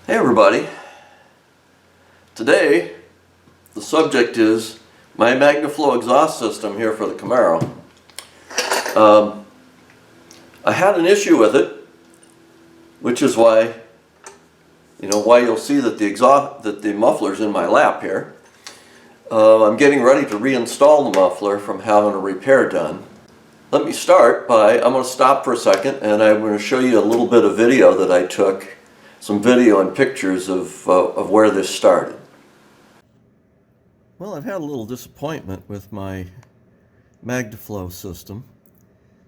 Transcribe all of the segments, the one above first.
Hey everybody, today the subject is my Magnaflow exhaust system here for the Camaro. I had an issue with it, which is why you'll see that the muffler's in my lap here. I'm getting ready to reinstall the muffler from having a repair done. Let me start by, I'm going to stop for a second and I'm going to show you a little bit of video that I took. Some video and pictures of where this started. Well, I've had a little disappointment with my Magnaflow system.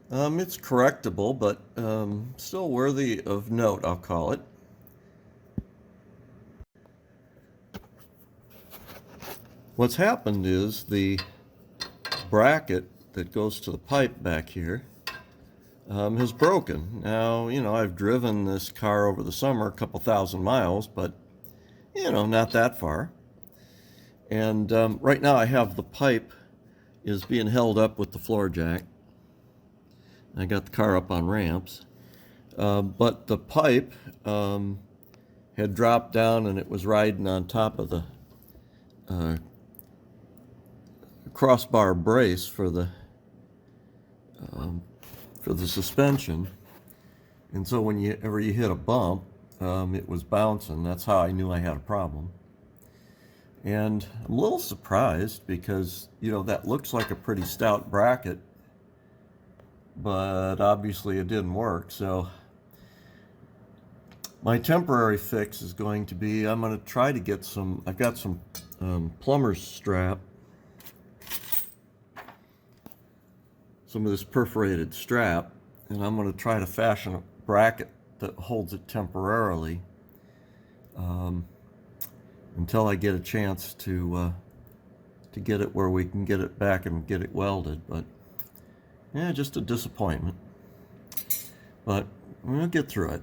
It's correctable, but still worthy of note, I'll call it. What's happened is the bracket that goes to the pipe back here has broken. Now, I've driven this car over the summer a couple thousand miles, but, not that far. And right now I have the pipe is being held up with the floor jack. I got the car up on ramps. But the pipe had dropped down and it was riding on top of the crossbar brace for the suspension, and so whenever you hit a bump, it was bouncing. That's how I knew I had a problem. And I'm a little surprised because that looks like a pretty stout bracket, but obviously it didn't work. So my temporary fix is going to be, I'm going to try to get some, I've got some plumber's strap, some of this perforated strap, and I'm going to try to fashion a bracket that holds it temporarily until I get a chance to get it where we can get it back and get it welded. But yeah, just a disappointment, but we'll get through it.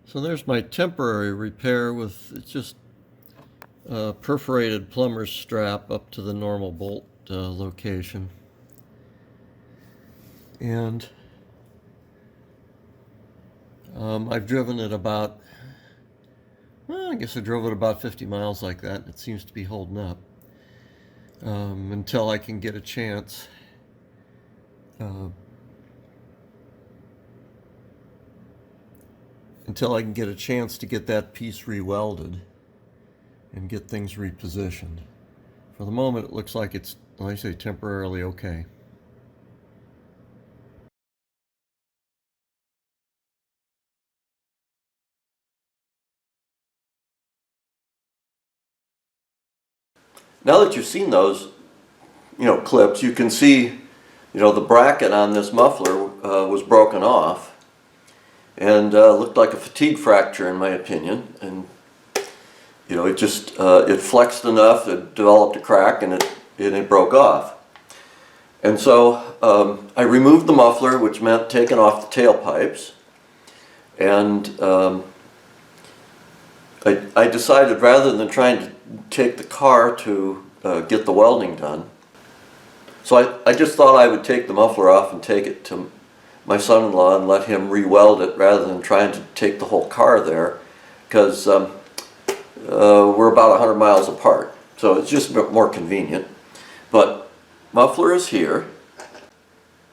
So there's my temporary repair with just a perforated plumber's strap up to the normal bolt location. And I've driven it about, well, I guess I drove it about 50 miles like that. It seems to be holding up until I can get a chance to get that piece re-welded and get things repositioned. For the moment, it looks like it's, like I say, temporarily okay. Now that you've seen those, clips, you can see, the bracket on this muffler was broken off. And looked like a fatigue fracture in my opinion, and it just it flexed enough, it developed a crack, and it broke off. And so I removed the muffler, which meant taking off the tailpipes, and I decided rather than trying to take the car to get the welding done, so I just thought I would take the muffler off and take it to my son-in-law and let him re-weld it rather than trying to take the whole car there, because we're about 100 miles apart, so it's just a bit more convenient. But muffler is here.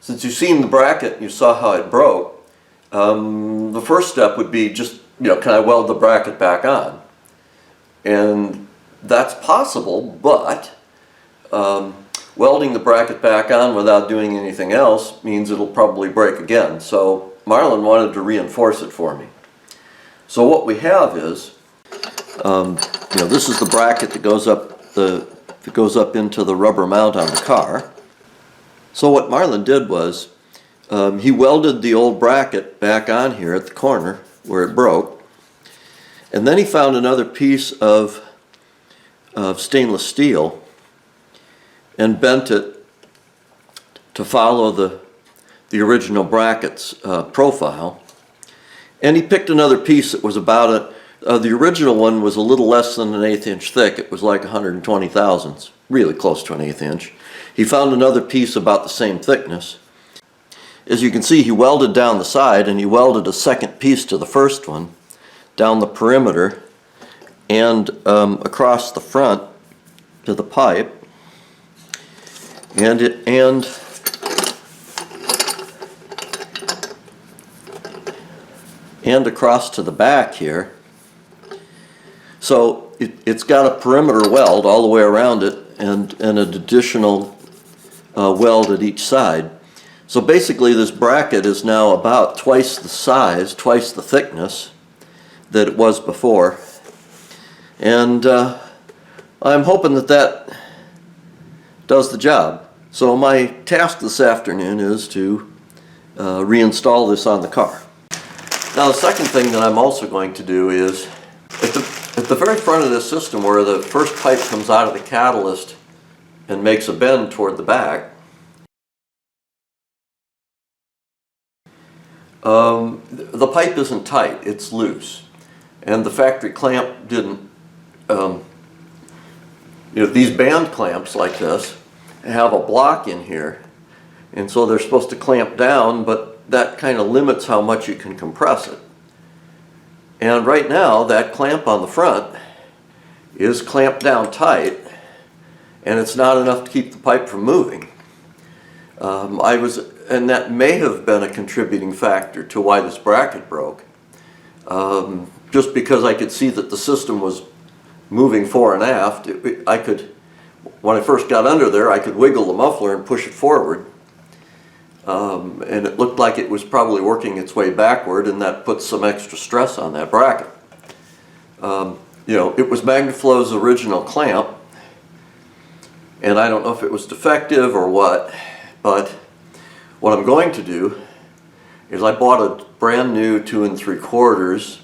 Since you've seen the bracket and you saw how it broke, the first step would be just, can I weld the bracket back on? And that's possible, but welding the bracket back on without doing anything else means it'll probably break again. So Marlon wanted to reinforce it for me. So what we have is, this is the bracket that goes up into the rubber mount on the car. So what Marlon did was, he welded the old bracket back on here at the corner where it broke, and then he found another piece of stainless steel and bent it to follow the original bracket's profile. And he picked another piece that was about The original one was a little less than an 1/8 inch thick. It was like 120 thousandths, really close to an 1/8 inch. He found another piece about the same thickness. As you can see, he welded down the side, and he welded a second piece to the first one down the perimeter and across the front to the pipe, and across to the back here. So it's got a perimeter weld all the way around it, and an additional weld at each side. So basically this bracket is now about twice the size, twice the thickness that it was before. And I'm hoping that that does the job. So my task this afternoon is to reinstall this on the car. Now the second thing that I'm also going to do is, at the very front of this system where the first pipe comes out of the catalyst and makes a bend toward the back, the pipe isn't tight, it's loose. And the factory clamp didn't, these band clamps like this have a block in here, and so they're supposed to clamp down, but that kind of limits how much you can compress it. And right now that clamp on the front is clamped down tight, and it's not enough to keep the pipe from moving. And that may have been a contributing factor to why this bracket broke. Just because I could see that the system was moving fore and aft, when I first got under there, I could wiggle the muffler and push it forward. And it looked like it was probably working its way backward, and that puts some extra stress on that bracket. It was Magnaflow's original clamp, and I don't know if it was defective or what, but what I'm going to do is I bought a brand new 2 3/4,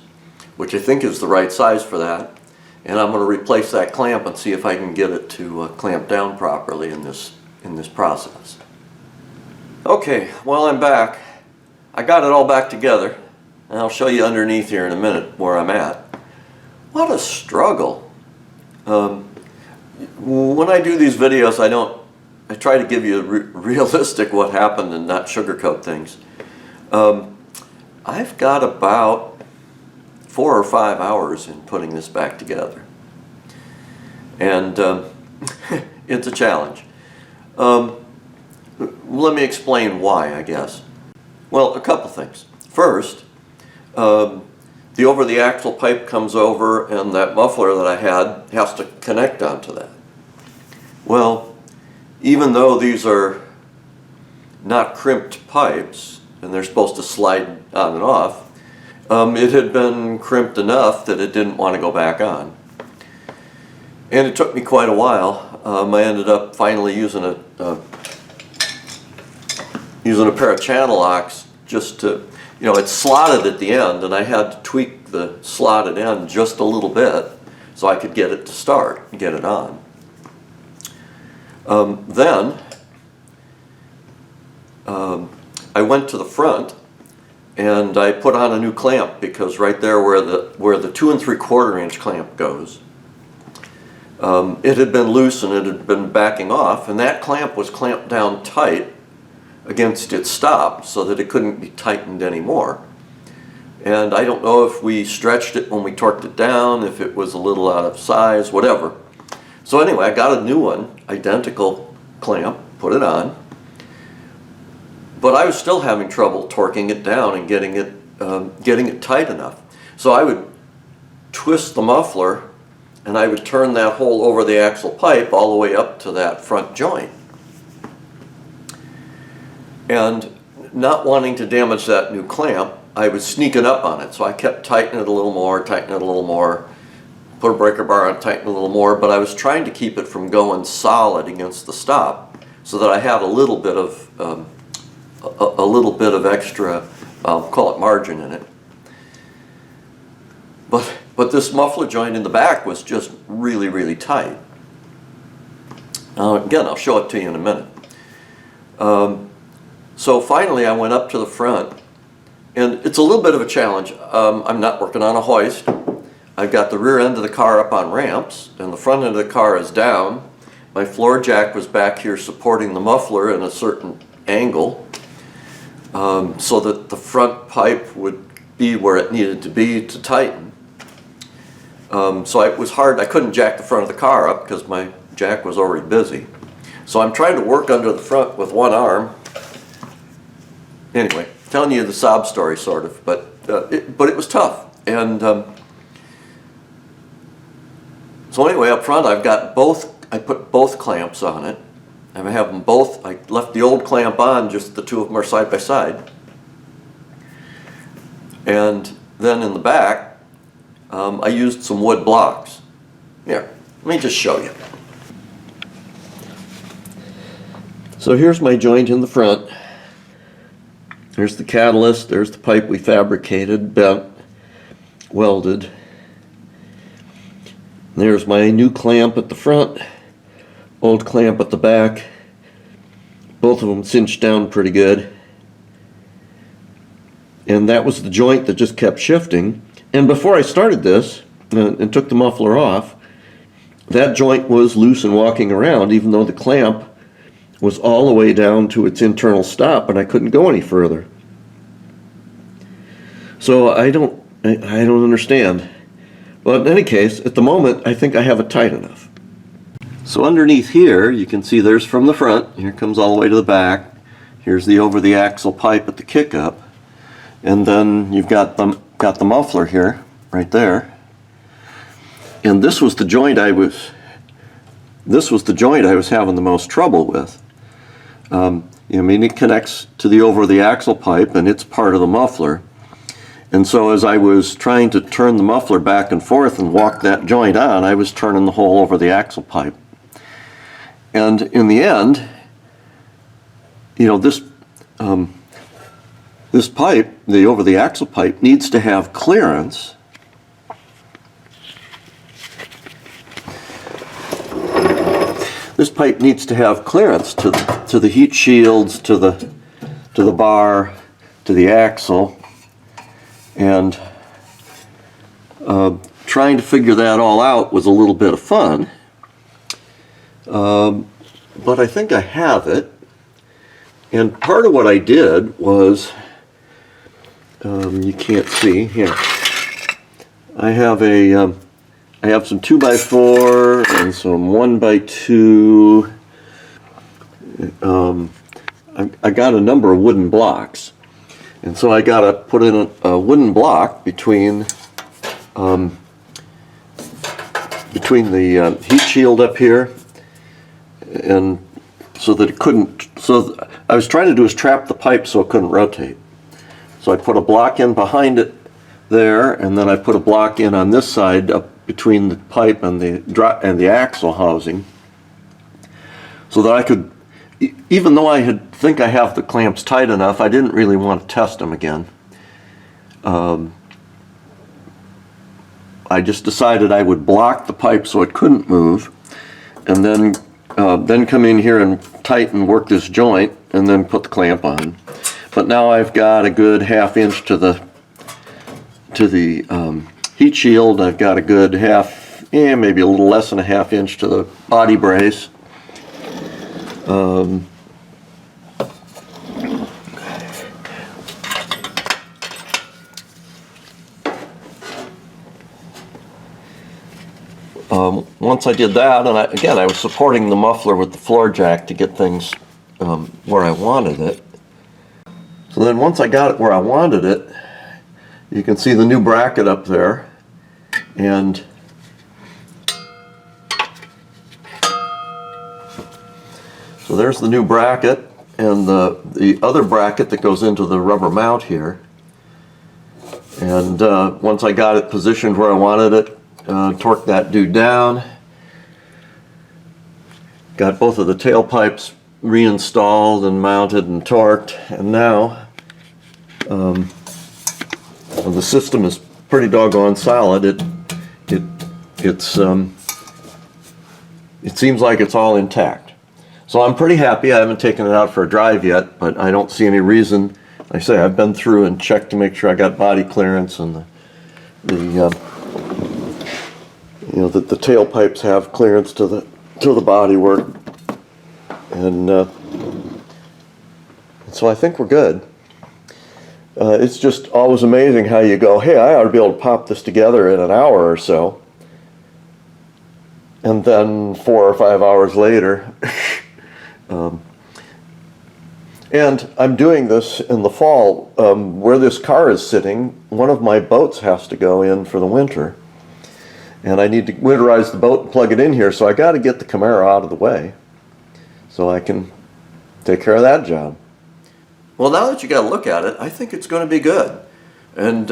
which I think is the right size for that, and I'm going to replace that clamp and see if I can get it to clamp down properly in this process. Okay, well, I'm back. I got it all back together, and I'll show you underneath here in a minute where I'm at. What a struggle. When I do these videos, I try to give you realistic what happened and not sugarcoat things. I've got about 4 or 5 hours in putting this back together, and it's a challenge. Let me explain why, I guess. Well, a couple things. First, the over-the-axle pipe comes over, and that muffler that I had has to connect onto that. Well, even though these are not crimped pipes, and they're supposed to slide on and off, it had been crimped enough that it didn't want to go back on. And it took me quite a while. I ended up finally using a pair of channel locks just to, it's slotted at the end, and I had to tweak the slotted end just a little bit so I could get it to start, get it on. Then I went to the front and I put on a new clamp, because right there where the 2 3/4 inch clamp goes, it had been loose and it had been backing off, and that clamp was clamped down tight against its stop so that it couldn't be tightened anymore. And I don't know if we stretched it when we torqued it down, if it was a little out of size, whatever. So anyway, I got a new one, identical clamp, put it on, but I was still having trouble torquing it down and getting it tight enough. So I would twist the muffler, and I would turn that whole over the axle pipe all the way up to that front joint. And not wanting to damage that new clamp, I was sneaking up on it. So I kept tightening it a little more, put a breaker bar on, tighten a little more, but I was trying to keep it from going solid against the stop so that I had a little bit of extra, I'll call it margin in it. But this muffler joint in the back was just really, really tight. Again, I'll show it to you in a minute. So finally I went up to the front, and it's a little bit of a challenge. I'm not working on a hoist. I've got the rear end of the car up on ramps and the front end of the car is down. My floor jack was back here supporting the muffler in a certain angle, so that the front pipe would be where it needed to be to tighten. So it was hard. I couldn't jack the front of the car up because my jack was already busy. So I'm trying to work under the front with one arm. Anyway, telling you the sob story sort of, but it was tough. And so anyway, up front I've got both. I put both clamps on it. I have them both. I left the old clamp on, just the two of them are side by side. And then in the back, I used some wood blocks. Here, let me just show you. So here's my joint in the front. There's the catalyst, there's the pipe we fabricated, bent, welded. There's my new clamp at the front, old clamp at the back. Both of them cinched down pretty good. And that was the joint that just kept shifting. And before I started this and took the muffler off, that joint was loose and walking around, even though the clamp was all the way down to its internal stop and I couldn't go any further. So I don't understand. But in any case, at the moment, I think I have it tight enough. So underneath here, you can see there's from the front, here comes all the way to the back. Here's the over the axle pipe at the kick up. And then you've got the muffler here, right there. And this was the joint I was having the most trouble with. I mean, it connects to the over the axle pipe and it's part of the muffler. And so as I was trying to turn the muffler back and forth and walk that joint on, I was turning the whole over the axle pipe. And in the end, you know, this pipe, the over the axle pipe, needs to have clearance. This pipe needs to have clearance to the heat shields, to the bar, to the axle, and trying to figure that all out was a little bit of fun. But I think I have it. And part of what I did was, you can't see here. I have some 2x4 and some 1x2. I got a number of wooden blocks, and so I got to put in a wooden block between the heat shield up here, and so that it couldn't. So I was trying to do is trap the pipe so it couldn't rotate. So I put a block in behind it there, and then I put a block in on this side up between the pipe and the axle housing, so that I could, even though I think I have the clamps tight enough, I didn't really want to test them again. I just decided I would block the pipe so it couldn't move, and then come in here and tighten, work this joint, and then put the clamp on. But now I've got a good ½ inch to the heat shield. I've got a good maybe a little less than a ½ inch to the body brace. Once I did that, and I was supporting the muffler with the floor jack to get things where I wanted it. So then once I got it where I wanted it, you can see the new bracket up there, and so there's the new bracket and the other bracket that goes into the rubber mount here. And once I got it positioned where I wanted it, torqued that dude down, got both of the tailpipes reinstalled and mounted and torqued, and now the system is pretty doggone solid. It seems like it's all intact. So I'm pretty happy. I haven't taken it out for a drive yet, but I don't see any reason. Like I say, I've been through and checked to make sure I got body clearance and the you know, that the tailpipes have clearance to the bodywork, and so I think we're good. It's just always amazing how you go, hey, I ought to be able to pop this together in an hour or so, and then 4 or 5 hours later. And I'm doing this in the fall. Where this car is sitting, one of my boats has to go in for the winter. And I need to winterize the boat and plug it in here, so I got to get the Camaro out of the way so I can take care of that job. Well, now that you got to look at it, I think it's going to be good. And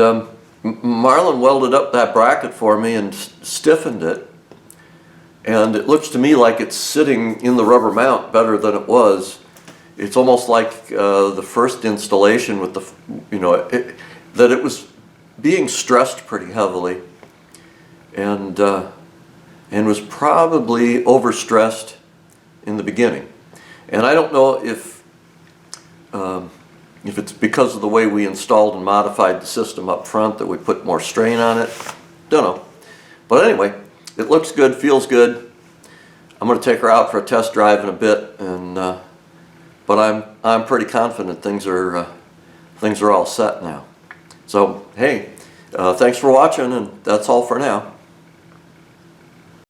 Marlon welded up that bracket for me and stiffened it. And it looks to me like it's sitting in the rubber mount better than it was. It's almost like the first installation with the, you know, that it was being stressed pretty heavily, and was probably overstressed in the beginning. And I don't know if it's because of the way we installed and modified the system up front that we put more strain on it. Don't know. But anyway, it looks good, feels good. I'm going to take her out for a test drive in a bit, and but I'm pretty confident things are all set now. So hey, thanks for watching, and that's all for now.